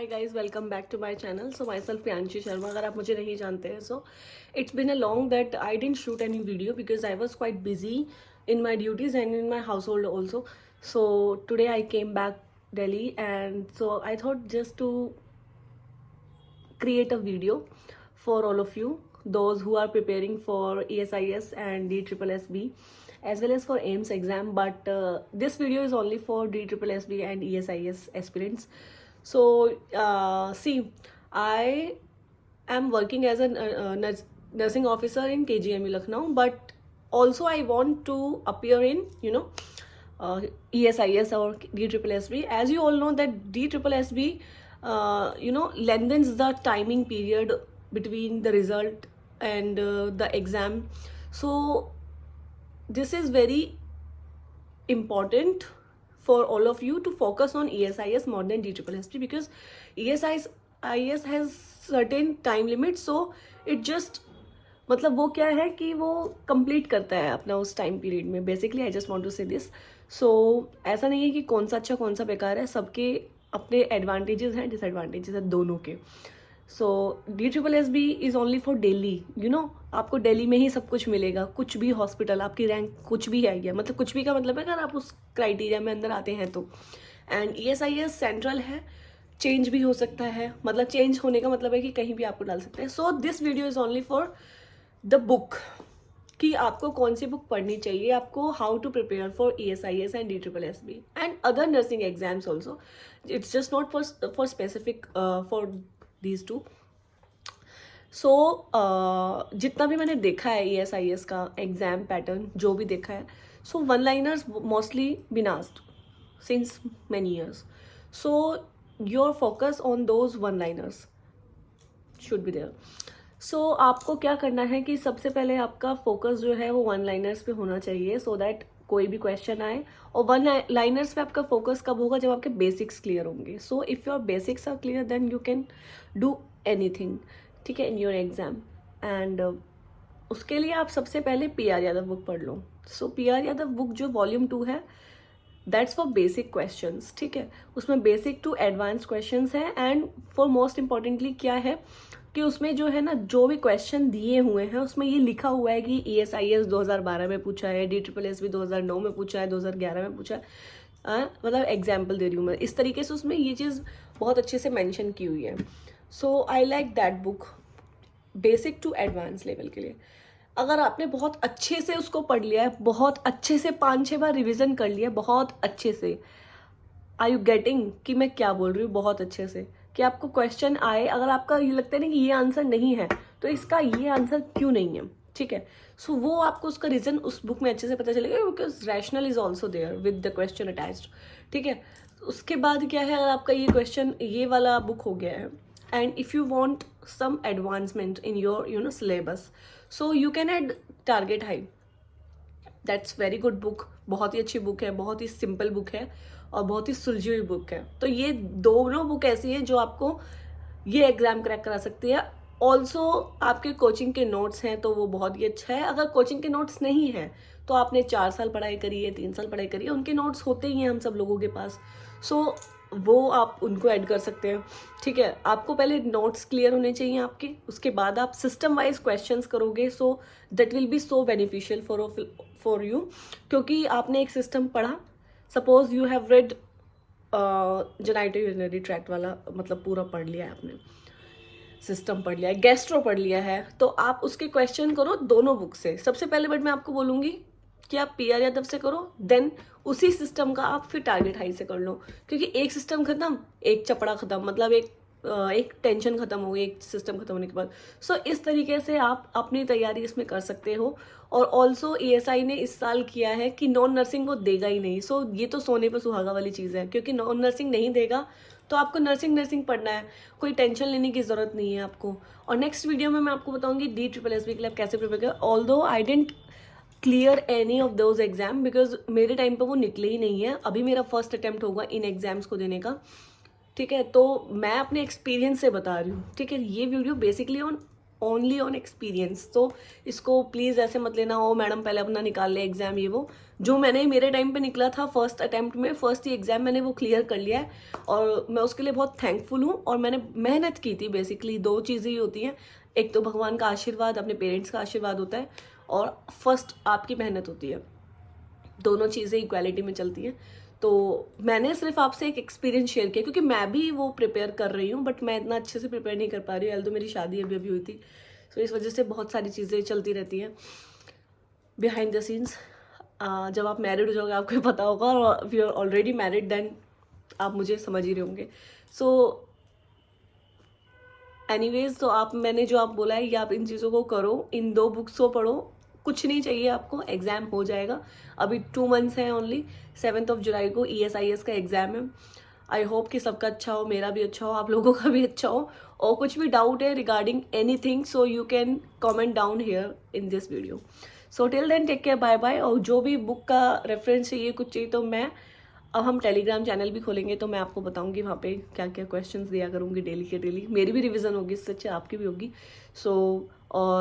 Hi guys, welcome back to my channel. So myself Priyanshi Sharma. अगर आप मुझे नहीं जानते हैं, so it's been a long that I didn't shoot any video because I was quite busy in my duties and in my household also. So today I came back Delhi, and so I thought just to create a video for all of you, those who are preparing for ESIS and DSSB as well as for AIMS exam, but this video is only for DSSB and ESIS aspirants. So see, I am working as a nursing officer in KGME Lucknow, but also I want to appear in ESIS or DSSB. As you all know that DSSB lengthens the timing period between the result and the exam. So this is very important for all of you to focus on ESIS more than DSSB because ESIS has certain time limit, so it just मतलब वो क्या है कि वो complete करता है अपना उस टाइम पीरियड में. Basically I just want to say this. So ऐसा नहीं है कि कौन सा अच्छा कौन सा बेकार है, सबके अपने एडवांटेजेस हैं, डिसएडवांटेजेस हैं दोनों के. सो DSSB is only for Delhi. आपको दिल्ली में ही सब कुछ मिलेगा, कुछ भी हॉस्पिटल, आपकी रैंक कुछ भी है, या मतलब कुछ भी का मतलब है अगर आप उस क्राइटेरिया में अंदर आते हैं तो. एंड ESIS सेंट्रल है, चेंज भी हो सकता है, मतलब चेंज होने का मतलब है कि कहीं भी आपको डाल सकते हैं. So this video is only for the book कि आपको कौन सी बुक पढ़नी चाहिए, आपको how to prepare for ESIS and DSSB and other nursing exams also. It's just not for specific for these two. सो जितना भी मैंने देखा है ESIS का एग्जाम पैटर्न जो भी देखा है, so one liners mostly been asked since many years. So your focus on those one liners should be there. सो आपको क्या करना है कि सबसे पहले आपका फोकस जो है वो वन लाइनर्स पे होना चाहिए, सो दैट कोई भी क्वेश्चन आए. और वन लाइनर्स पे आपका फोकस कब होगा, जब आपके बेसिक्स क्लियर होंगे. So if your basics are clear then you can do anything, ठीक है, इन योर एग्जाम. एंड उसके लिए आप सबसे पहले PR यादव बुक पढ़ लो. सो PR यादव बुक जो वॉल्यूम 2 है, दैट्स फॉर बेसिक क्वेश्चंस, ठीक है. उसमें बेसिक टू एडवांस क्वेश्चंस हैं. एंड फॉर मोस्ट इम्पॉर्टेंटली क्या है कि उसमें जो है ना, जो भी क्वेश्चन दिए हुए हैं उसमें ये लिखा हुआ है कि ESIS 2012 में पूछा है, DSSB 2009 में पूछा है, 2011 में पूछा है. मतलब एग्जाम्पल दे रही हूँ मैं, इस तरीके से उसमें ये चीज़ बहुत अच्छे से मेंशन की हुई है. So I like that book basic to advance level के लिए. अगर आपने बहुत अच्छे से उसको पढ़ लिया है, बहुत अच्छे से 5-6 बार रिविजन कर लिया, बहुत अच्छे से, आर यू गेटिंग कि मैं क्या बोल रही हूँ, बहुत अच्छे से, कि आपको क्वेश्चन आए, अगर आपका ये लगता है ना कि ये आंसर नहीं है तो इसका ये आंसर क्यों नहीं है, ठीक है. सो वो आपको उसका रीजन उस बुक में अच्छे से पता चलेगा, because rationale is also there with the question attached, ठीक है. उसके बाद क्या है, अगर आपका ये क्वेश्चन ये वाला बुक हो गया है, and if you want some advancement in your syllabus, so you can add target high. That's very good book, बहुत ही अच्छी बुक है, बहुत ही सिंपल बुक है और बहुत ही सुलझी हुई बुक है. तो ये दोनों बुक ऐसी है जो आपको ये एग्जाम क्रैक करा सकती है. ऑल्सो आपके कोचिंग के नोट्स हैं तो वो बहुत ही अच्छा है. अगर कोचिंग के नोट्स नहीं है तो आपने 4 साल पढ़ाई करी है, 3 साल पढ़ाई करी है, उनके नोट्स होते ही हैं हम सब लोगों के पास. सो वो आप उनको ऐड कर सकते हैं, ठीक है. आपको पहले नोट्स क्लियर होने चाहिए आपके, उसके बाद आप सिस्टम वाइज क्वेश्चंस करोगे. So that will be so beneficial for you, क्योंकि आपने एक सिस्टम पढ़ा. Suppose you have read genital urinary tract वाला, मतलब पूरा पढ़ लिया है आपने, सिस्टम पढ़ लिया है, गैस्ट्रो पढ़ लिया है, तो आप उसके क्वेश्चन करो दोनों बुक से. सबसे पहले बट मैं आपको बोलूँगी कि आप PR यादव से करो, देन उसी सिस्टम का आप फिर टारगेट हाई से कर लो, क्योंकि एक सिस्टम खत्म, एक चपड़ा खत्म, मतलब एक टेंशन खत्म हो गई एक सिस्टम खत्म होने के बाद. सो इस तरीके से आप अपनी तैयारी इसमें कर सकते हो. और ऑल्सो ESI ने इस साल किया है कि नॉन नर्सिंग वो देगा ही नहीं. सो ये तो सोने पर सुहागा वाली चीज़ है, क्योंकि नॉन नर्सिंग नहीं देगा तो आपको नर्सिंग पढ़ना है, कोई टेंशन लेने की ज़रूरत नहीं है आपको. और नेक्स्ट वीडियो में मैं आपको बताऊंगी DSSB के लिए आप कैसे प्रिपेयर करें. Although I didn't clear any of those exam because मेरे टाइम पर वो निकले ही नहीं है. अभी मेरा फर्स्ट अटेम्प्ट होगा इन एग्जाम्स को देने का, ठीक है. तो मैं अपने एक्सपीरियंस से बता रही हूँ, ठीक है. ये video basically on only on experience. तो इसको प्लीज़ ऐसे मत लेना, ओ मैडम पहले अपना निकाल ले एग्जाम ये वो। जो मैंने मेरे टाइम पे निकला था फर्स्ट अटेम्प्ट में, फर्स्ट ही एग्जाम मैंने वो क्लियर कर लिया है और मैं उसके लिए बहुत थैंकफुल हूँ। और मैंने मेहनत की थी। बेसिकली दो चीज़ें ही होती हैं, एक तो भगवान का आशीर्वाद, अपने पेरेंट्स का आशीर्वाद होता है, और फर्स्ट आपकी मेहनत होती है। दोनों चीज़ें इक्वालिटी में चलती हैं। तो मैंने सिर्फ आपसे एक एक्सपीरियंस शेयर किया, क्योंकि मैं भी वो प्रिपेयर कर रही हूँ, बट मैं इतना अच्छे से प्रिपेयर नहीं कर पा रही हूँ। तो मेरी शादी अभी अभी हुई थी, तो इस वजह से बहुत सारी चीज़ें चलती रहती हैं बिहाइंड द सीन्स। जब आप मैरिड हो जाओगे आपको पता होगा, और if you are already married then आप मुझे समझ ही रहे होंगे। सो एनीवेज, तो आप, मैंने जो आप बोला है, ये आप इन चीज़ों को करो, इन 2 बुक्स को पढ़ो, कुछ नहीं चाहिए आपको, एग्ज़ाम हो जाएगा। अभी 2 मंथ्स हैं ओनली, 7 जुलाई को ESIS का एग्ज़ाम है। आई होप कि सबका अच्छा हो, मेरा भी अच्छा हो, आप लोगों का भी अच्छा हो। और कुछ भी डाउट है regarding anything, so you can comment down here in this video. So till then take care, bye bye. और जो भी बुक का रेफरेंस चाहिए, कुछ चाहिए, तो मैं, अब हम टेलीग्राम चैनल भी खोलेंगे तो मैं आपको बताऊंगी वहाँ पे क्या क्या क्वेश्चंस दिया करूँगी डेली के डेली। मेरी भी रिवीजन होगी, इससे अच्छी आपकी भी होगी। सो और